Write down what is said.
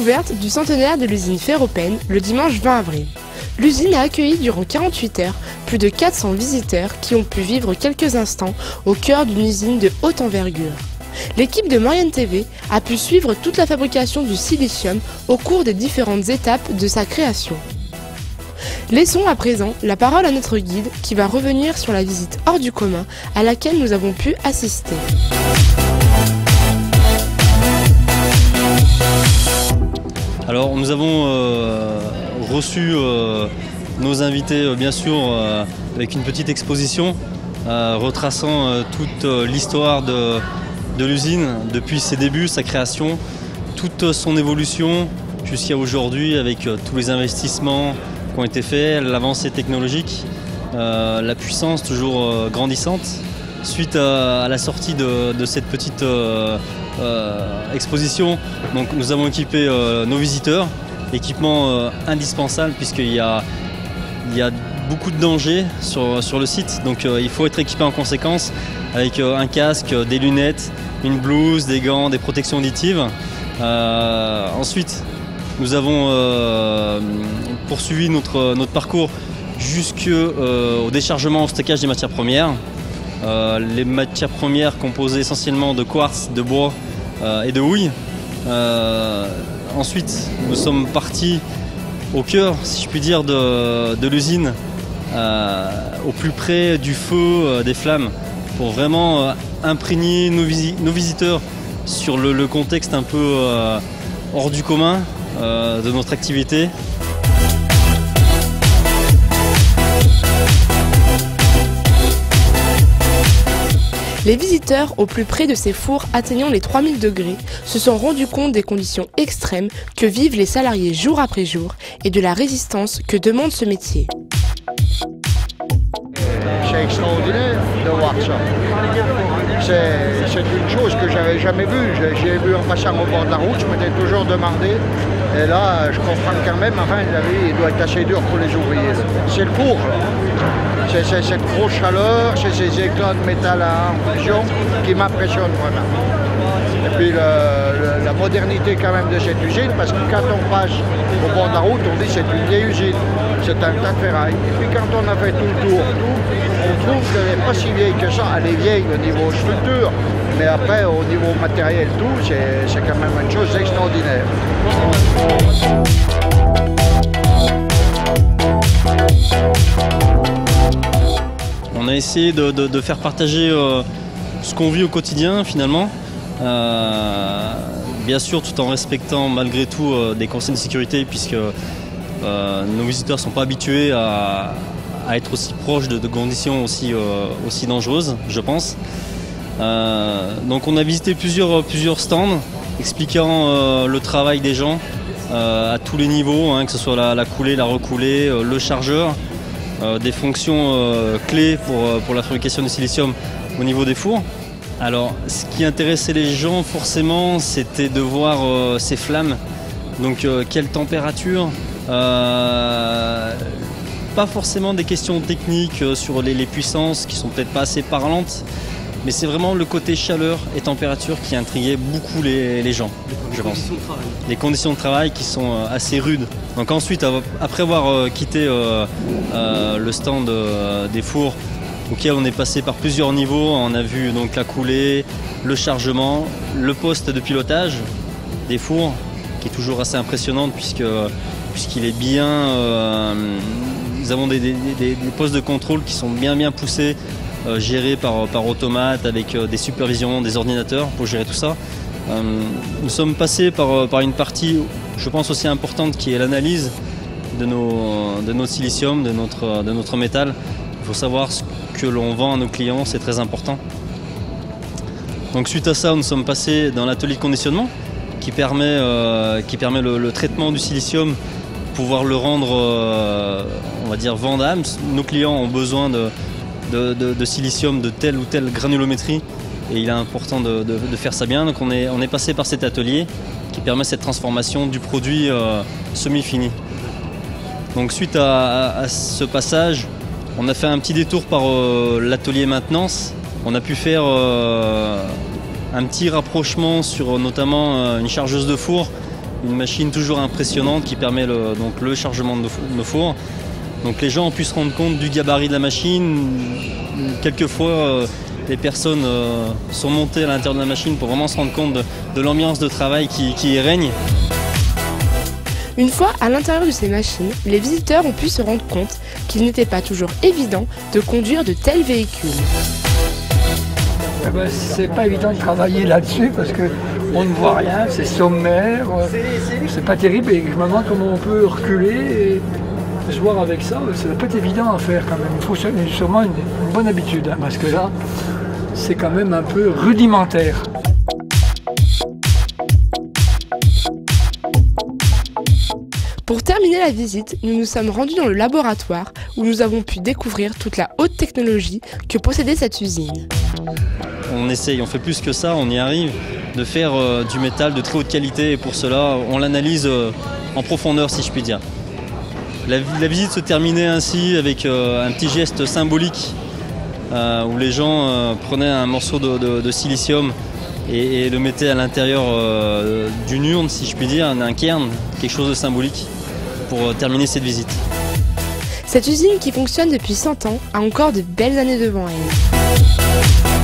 découverte du centenaire de l'usine Ferropem le dimanche 20 avril. L'usine a accueilli durant 48 heures plus de 400 visiteurs qui ont pu vivre quelques instants au cœur d'une usine de haute envergure. L'équipe de Moriane TV a pu suivre toute la fabrication du silicium au cours des différentes étapes de sa création. Laissons à présent la parole à notre guide qui va revenir sur la visite hors du commun à laquelle nous avons pu assister. Alors nous avons reçu nos invités bien sûr avec une petite exposition retraçant toute l'histoire de l'usine depuis ses débuts, sa création, toute son évolution jusqu'à aujourd'hui avec tous les investissements qui ont été faits, l'avancée technologique, la puissance toujours grandissante. Suite à la sortie de cette petite exposition, donc nous avons équipé nos visiteurs, équipement indispensable puisqu'il y a beaucoup de dangers sur le site, donc il faut être équipé en conséquence avec un casque, des lunettes, une blouse, des gants, des protections auditives. Ensuite, nous avons poursuivi notre parcours jusqu'au déchargement, au stockage des matières premières. Les matières premières composées essentiellement de quartz, de bois et de houille. Ensuite, nous sommes partis au cœur, si je puis dire, de l'usine, au plus près du feu, des flammes, pour vraiment imprégner nos visiteurs sur le contexte un peu hors du commun de notre activité. Les visiteurs, au plus près de ces fours atteignant les 3000 degrés, se sont rendus compte des conditions extrêmes que vivent les salariés jour après jour et de la résistance que demande ce métier. C'est extraordinaire de voir ça. C'est une chose que j'avais jamais vue. J'ai vu en passant au bord de la route, je m'étais toujours demandé. Et là, je comprends quand même, enfin, il doit être assez dur pour les ouvriers. C'est le four. C'est cette grosse chaleur, c'est ces éclats de métal à infusion qui m'impressionnent vraiment. Et puis la modernité quand même de cette usine, parce que quand on passe au bord de la route, on dit c'est une vieille usine, c'est un tas de ferraille. Et puis quand on a fait tout le tour, on trouve qu'elle n'est pas si vieille que ça. Elle est vieille au niveau structure, mais après au niveau matériel, tout, c'est quand même une chose extraordinaire. On a essayé de faire partager ce qu'on vit au quotidien finalement, bien sûr tout en respectant malgré tout des consignes de sécurité puisque nos visiteurs ne sont pas habitués à être aussi proches de conditions aussi dangereuses, je pense. Donc on a visité plusieurs stands expliquant le travail des gens à tous les niveaux, hein, que ce soit la coulée, la recoulée, le chargeur. Des fonctions clés pour la fabrication du silicium au niveau des fours. Alors, ce qui intéressait les gens forcément, c'était de voir ces flammes. Donc, quelle température, pas forcément des questions techniques sur les puissances qui sont peut-être pas assez parlantes, mais c'est vraiment le côté chaleur et température qui intriguait beaucoup les gens, je pense. Les conditions de travail qui sont assez rudes. Donc ensuite, après avoir quitté le stand des fours, auquel on est passé par plusieurs niveaux, on a vu donc la coulée, le chargement, le poste de pilotage des fours, qui est toujours assez impressionnante puisqu'il est bien. Nous avons des postes de contrôle qui sont bien poussés, gérés par automate avec des supervisions, des ordinateurs pour gérer tout ça. Nous sommes passés par une partie, je pense aussi importante, qui est l'analyse de notre silicium, de notre métal. Il faut savoir ce que l'on vend à nos clients, c'est très important. Donc suite à ça, nous sommes passés dans l'atelier de conditionnement qui permet le traitement du silicium, pouvoir le rendre, on va dire, vendable. Nos clients ont besoin de silicium de telle ou telle granulométrie et il est important de faire ça bien. Donc on est passé par cet atelier qui permet cette transformation du produit semi-fini. Donc suite à ce passage, on a fait un petit détour par l'atelier maintenance. On a pu faire un petit rapprochement sur notamment une chargeuse de four une machine toujours impressionnante qui permet le chargement de nos fours. Donc les gens ont pu se rendre compte du gabarit de la machine. Quelquefois, les personnes sont montées à l'intérieur de la machine pour vraiment se rendre compte de l'ambiance de travail qui y règne. Une fois à l'intérieur de ces machines, les visiteurs ont pu se rendre compte qu'il n'était pas toujours évident de conduire de tels véhicules. C'est pas évident de travailler là-dessus parce qu'on ne voit rien, c'est sommaire, c'est pas terrible et je me demande comment on peut reculer et se voir avec ça. Ça doit pas être évident à faire quand même. Il faut sûrement une bonne habitude hein, parce que là, c'est quand même un peu rudimentaire. Pour terminer la visite, nous nous sommes rendus dans le laboratoire où nous avons pu découvrir toute la haute technologie que possédait cette usine. On essaye, on fait plus que ça, on y arrive, de faire du métal de très haute qualité et pour cela, on l'analyse en profondeur si je puis dire. La visite se terminait ainsi avec un petit geste symbolique où les gens prenaient un morceau de silicium et le mettaient à l'intérieur d'une urne, si je puis dire, un cairn, quelque chose de symbolique pour terminer cette visite. Cette usine qui fonctionne depuis 100 ans a encore de belles années devant elle.